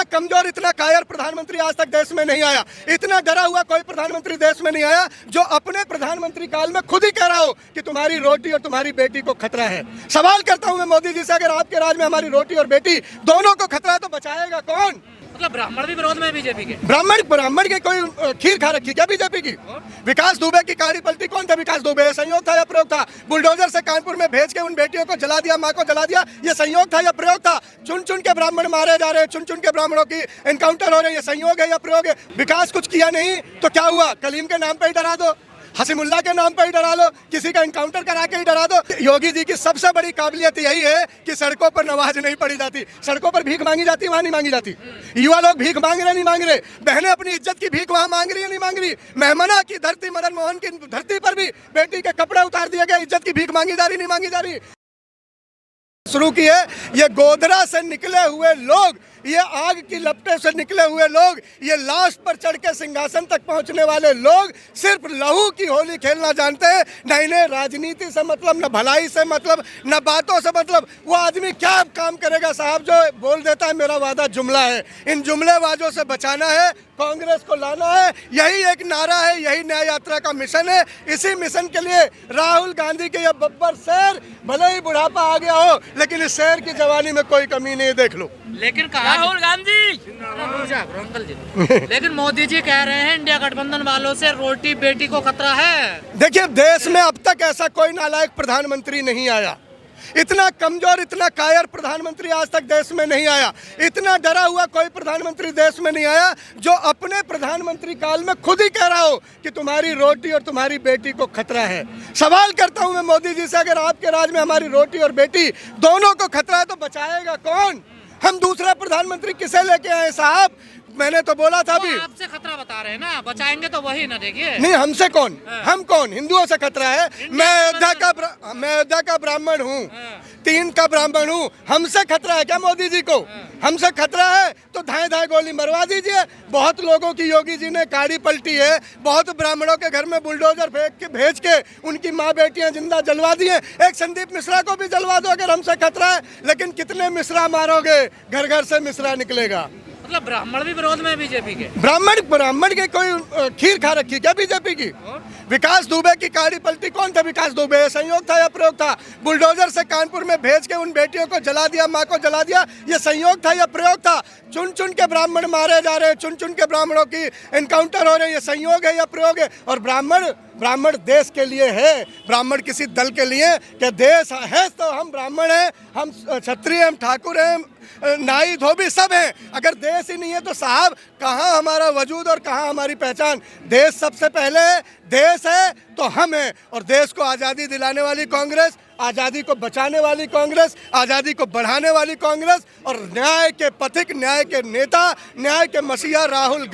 कमजोर, इतना कायर प्रधानमंत्री आज तक देश में नहीं आया। इतना डरा हुआ कोई प्रधानमंत्री देश में नहीं आया जो अपने प्रधानमंत्री काल में खुद ही कह रहा हो कि तुम्हारी रोटी और तुम्हारी बेटी को खतरा है। सवाल करता हूं मैं मोदी जी से, अगर आपके राज में हमारी रोटी और बेटी दोनों को खतरा है तो बचाएगा कौन? मतलब ब्राह्मण भी विरोध में बीजेपी के? ब्राह्मण के कोई खीर खा रखी क्या बीजेपी की? विकास दुबे की गाड़ी पलटी कौन था? विकास दुबे। संयोग था या प्रयोग था? बुलडोजर से कानपुर में भेज के उन बेटियों को जला दिया, माँ को जला दिया, ये संयोग था या प्रयोग था? चुन चुन के ब्राह्मण मारे जा रहे हैं, चुन चुन के ब्राह्मणों की एनकाउंटर हो रहे हैं, ये संयोग है या प्रयोग है? विकास कुछ किया नहीं तो क्या हुआ? कलीम के नाम पर ही डरा दो, हसीमुल्लाह के नाम पर ही डरा लो, किसी का एनकाउंटर करा के ही डरा दो। योगी जी की सबसे बड़ी काबिलियत यही है कि सड़कों पर नमाज नहीं पढ़ी जाती, सड़कों पर भीख मांगी जाती, वहाँ नहीं मांगी जाती। युवा लोग भीख मांग रहे नहीं मांग रहे, बहनें अपनी इज्जत की भीख वहाँ मांग रही है नहीं मांग रही। मेहमना की धरती, मदन मोहन की धरती पर भी बेटी के कपड़े उतार दिए गए, इज्जत की भीख मांगी जा रही नहीं मांगी जा रही। शुरू की है ये गोधरा से निकले हुए लोग, ये आग की लपटे से निकले हुए लोग, ये लाश पर चढ़ के सिंहासन तक पहुंचने वाले लोग सिर्फ लहू की होली खेलना जानते हैं। न इन्हें राजनीति से मतलब, न भलाई से मतलब, न बातों से मतलब। वो आदमी क्या काम करेगा साहब जो बोल देता है मेरा वादा जुमला है? इन जुमलेबाजों से बचाना है, कांग्रेस को लाना है, यही एक नारा है, यही न्याय यात्रा का मिशन है। इसी मिशन के लिए राहुल गांधी के ये बब्बर शेर, भले ही बुढ़ापा आ गया हो लेकिन इस शेर की जवानी में कोई कमी नहीं, देख लो। लेकिन राहुल गांधी अंकल जी लेकिन मोदी जी कह रहे हैं इंडिया गठबंधन वालों से रोटी बेटी को खतरा है। देखिए, देश में अब तक ऐसा कोई नालायक प्रधानमंत्री नहीं आया, इतना कमजोर, इतना कायर प्रधानमंत्री आज तक देश में नहीं आया। इतना डरा हुआ कोई प्रधानमंत्री देश में नहीं आया जो अपने प्रधानमंत्री काल में खुद ही कह रहा हो कि तुम्हारी रोटी और तुम्हारी बेटी को खतरा है। सवाल करता हूं मैं मोदी जी से, अगर आपके राज में हमारी रोटी और बेटी दोनों को खतरा है तो बचाएगा कौन? हम दूसरा प्रधानमंत्री किसे लेके आए साहब? मैंने तो बोला था अभी। आपसे खतरा बता रहे हैं ना, बचाएंगे तो वही ना। देखिए नहीं, हमसे कौन? हम कौन? हिंदुओं से खतरा है? मैं अयोध्या का ब्राह्मण हूँ, 3 का ब्राह्मण हूँ, हमसे खतरा है क्या मोदी जी को? हमसे खतरा है तो धाए धाए गोली मरवा दीजिए। बहुत लोगों की योगी जी ने गाड़ी पलटी है, बहुत ब्राह्मणों के घर में बुलडोजर भेज के उनकी माँ बेटियां जिंदा जलवा दी है। एक संदीप मिश्रा को भी जलवा दो अगर हमसे खतरा है, लेकिन कितने मिश्रा मारोगे? घर घर से मिश्रा निकलेगा। मतलब ब्राह्मण भी विरोध में बीजेपी के? ब्राह्मण के कोई खीर खा रखी क्या बीजेपी की? विकास दुबे की गाड़ी पलटी कौन था? विकास दुबे। संयोग था या प्रयोग था? बुलडोजर से कानपुर में भेज के उन बेटियों को जला दिया, माँ को जला दिया, ये संयोग था या प्रयोग था? चुन चुन के ब्राह्मण मारे जा रहे हैं, चुन चुन के ब्राह्मणों की एनकाउंटर हो रहे हैं, ये संयोग है या प्रयोग है? और ब्राह्मण देश के लिए है, ब्राह्मण किसी दल के लिए क्या? देश है तो हम ब्राह्मण हैं, हम क्षत्रिय, हम ठाकुर हैं, नाई धोबी सब हैं। अगर देश ही नहीं है तो साहब कहाँ हमारा वजूद और कहाँ हमारी पहचान? देश सबसे पहले है, देश है तो हम हैं। और देश को आज़ादी दिलाने वाली कांग्रेस, आज़ादी को बचाने वाली कांग्रेस, आज़ादी को बढ़ाने वाली कांग्रेस और न्याय के पथिक, न्याय के नेता, न्याय के मसीहा राहुल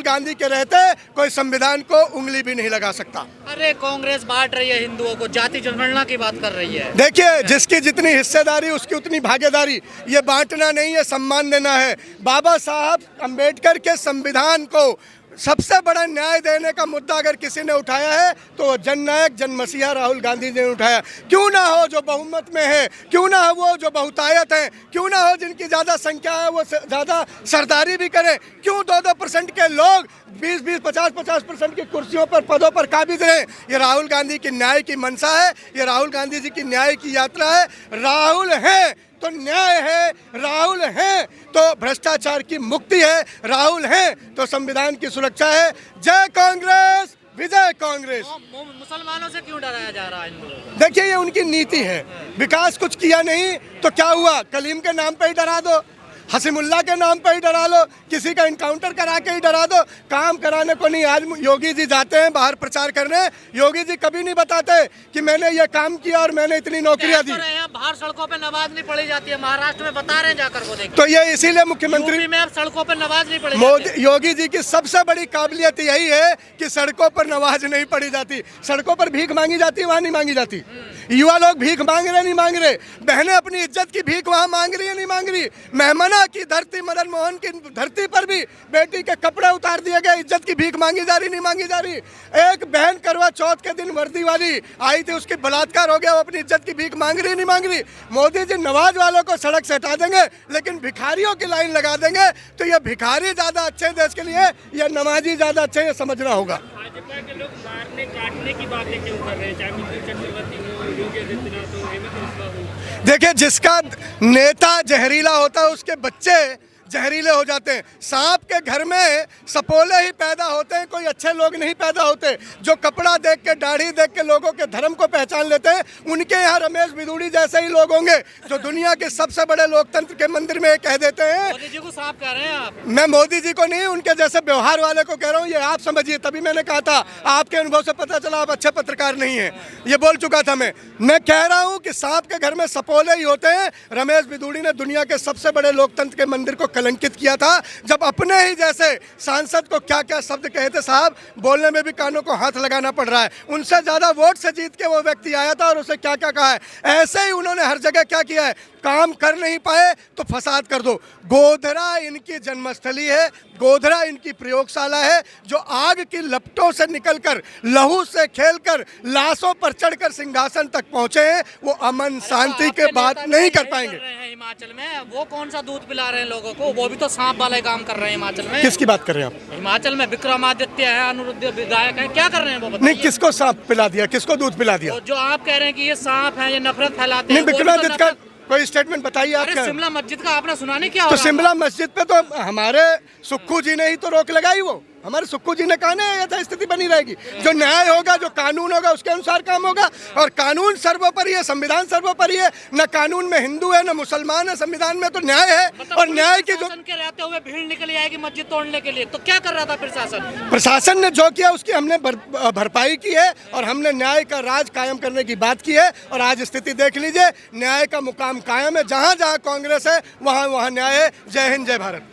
गांधी के रहते कोई संविधान को उंगली भी नहीं लगा सकता। अरे कांग्रेस बांट रही है हिंदुओं को, जाति जनगणना की बात कर रही है। देखिए, जिसकी जितनी हिस्सेदारी उसकी उतनी भागीदारी। ये बांटना नहीं है, सम्मान देना है। बाबा साहब अम्बेडकर के संविधान को सबसे बड़ा न्याय देने का मुद्दा अगर किसी ने उठाया है तो जननायक, जनमसीहा राहुल गांधी ने उठाया। क्यों ना हो जो बहुमत में है, क्यों ना हो वो जो बहुतायत है, क्यों ना हो जिनकी ज़्यादा संख्या है वो ज़्यादा सरदारी भी करे, क्यों 2-2% के लोग 20-20, 50-50% की कुर्सियों पर, पदों पर काबिज रहे। ये राहुल गांधी की न्याय की मंशा है, ये राहुल गांधी जी की न्याय की यात्रा है। राहुल है तो न्याय है, राहुल है तो भ्रष्टाचार की मुक्ति है, राहुल है तो संविधान की सुरक्षा है। जय कांग्रेस, विजय कांग्रेस। मुसलमानों से क्यों डराया जा रहा है? देखिए, ये उनकी नीति है। विकास कुछ किया नहीं तो क्या हुआ? कलीम के नाम पे ही डरा दो, हसीमुल्लाह के नाम पर ही डरा लो, किसी का एनकाउंटर करा के ही डरा दो। काम कराने को नहीं। आज योगी जी जाते हैं बाहर प्रचार करने, योगी जी कभी नहीं बताते कि मैंने ये काम किया और मैंने इतनी नौकरियां दी। बाहर सड़कों पे नमाज नहीं पढ़ी जाती है, महाराष्ट्र में बता रहे हैं जाकर वो देखिए। तो ये इसीलिए मुख्यमंत्री में अब सड़कों पर नमाज नहीं पढ़ी जाती। योगी जी की सबसे बड़ी काबिलियत यही है कि सड़कों पर नमाज नहीं पढ़ी जाती, सड़कों पर भीख मांगी जाती है, वहाँ नहीं मांगी जाती। युवा लोग भीख मांग रहे नहीं मांग रहे, बहनें अपनी इज्जत की भीख वहाँ मांग रही है नहीं मांग रही। मेहमना सोना की धरती, मदन मोहन की धरती पर भी बेटी के कपड़े उतार दिए गए, इज्जत की भीख मांगी जा रही, नहीं मांगी जा रही। एक बहन करवा चौथ के दिन वर्दी वाली आई थी, उसकी बलात्कार हो गया, वो अपनी इज्जत की भीख मांग रही, नहीं मांग रही। मोदी जी नमाज वालों को सड़क से हटा देंगे लेकिन भिखारियों की लाइन लगा देंगे, तो ये भिखारी ज्यादा अच्छे देश के लिए या नमाजी ज्यादा अच्छे, ये समझना होगा। भाजपा के लोग मारने काटने की बातें क्यों कर रहे हैं, चाहे मिथुन चक्रवर्ती हो, योगी आदित्यनाथ हो, हेमंत बिस्वा हो? देखिए, जिसका नेता जहरीला होता है उसके बच्चे जहरीले हो जाते हैं। सांप के घर में सपोले ही पैदा होते हैं, कोई अच्छे लोग नहीं पैदा होते। जो कपड़ा देख के, दाढ़ी देख के लोगों के धर्म को पहचान लेते हैं, उनके यहाँ रमेश बिदूड़ी जैसे ही लोग होंगे जो दुनिया के सबसे बड़े लोकतंत्र के मंदिर में कह देते हैं। मोदी जी को सांप कह रहे हैं आप? मैं मोदी जी को नहीं, उनके जैसे व्यवहार वाले को कह रहा हूँ, ये आप समझिए। तभी मैंने कहा था, आपके अनुभव से पता चला आप अच्छे पत्रकार नहीं है, ये बोल चुका था मैं कह रहा हूँ कि सांप के घर में सपोले ही होते हैं। रमेश बिदूड़ी ने दुनिया के सबसे बड़े लोकतंत्र के मंदिर को कलंकित किया था, जब अपने ही जैसे सांसद को क्या क्या शब्द कहे थे साहब, बोलने में भी कानों को हाथ लगाना पड़ रहा है। उनसे ज्यादा वोट से जीत के वो व्यक्ति आया था और उसे क्या क्या कहा है। ऐसे ही उन्होंने हर जगह क्या किया है, काम कर नहीं पाए तो फसाद कर दो। गोधरा इनकी जन्मस्थली है, गोधरा इनकी प्रयोगशाला है, जो आग की लपटों से निकलकर, लहू से खेलकर, लाशों पर चढ़कर सिंहासन तक पहुंचे हैं। वो अमन शांति के बात नहीं कर पाएंगे। हिमाचल में वो कौन सा दूध पिला रहे हैं लोगों को, वो भी तो सांप वाला काम कर रहे हैं हिमाचल में। किसकी बात कर रहे हैं आप? हिमाचल में विक्रमादित्य है, अनिरुद्ध विधायक है, क्या कर रहे हैं वो बताइए? नहीं, किसको सांप पिला दिया, किसको दूध पिला दिया? जो आप कह रहे हैं कि ये सांप है, ये नफरत फैलाते हैं, नहीं, विक्रमादित्य का कोई स्टेटमेंट बताइए आप। अरे शिमला मस्जिद का आपने सुना नहीं क्या? तो शिमला मस्जिद पे तो हमारे सुक्खू जी ने ही तो रोक लगाई। वो हमारे सुक्खू जी ने कहा ना, ऐसा स्थिति बनी रहेगी। जो न्याय होगा, जो कानून होगा, उसके अनुसार काम होगा। और कानून सर्वोपरि है, संविधान सर्वोपरि है। न कानून में हिंदू है, न मुसलमान है, संविधान में तो न्याय है। मतलब और न्याय की जो के रहते हुए भीड़ निकली आएगी मस्जिद तोड़ने के लिए, तो क्या कर रहा था प्रशासन? प्रशासन ने जो किया उसकी हमने भरपाई की है और हमने न्याय का राज कायम करने की बात की है। और आज स्थिति देख लीजिए, न्याय का मुकाम कायम है। जहाँ जहाँ कांग्रेस है वहाँ वहाँ न्याय है। जय हिंद, जय भारत।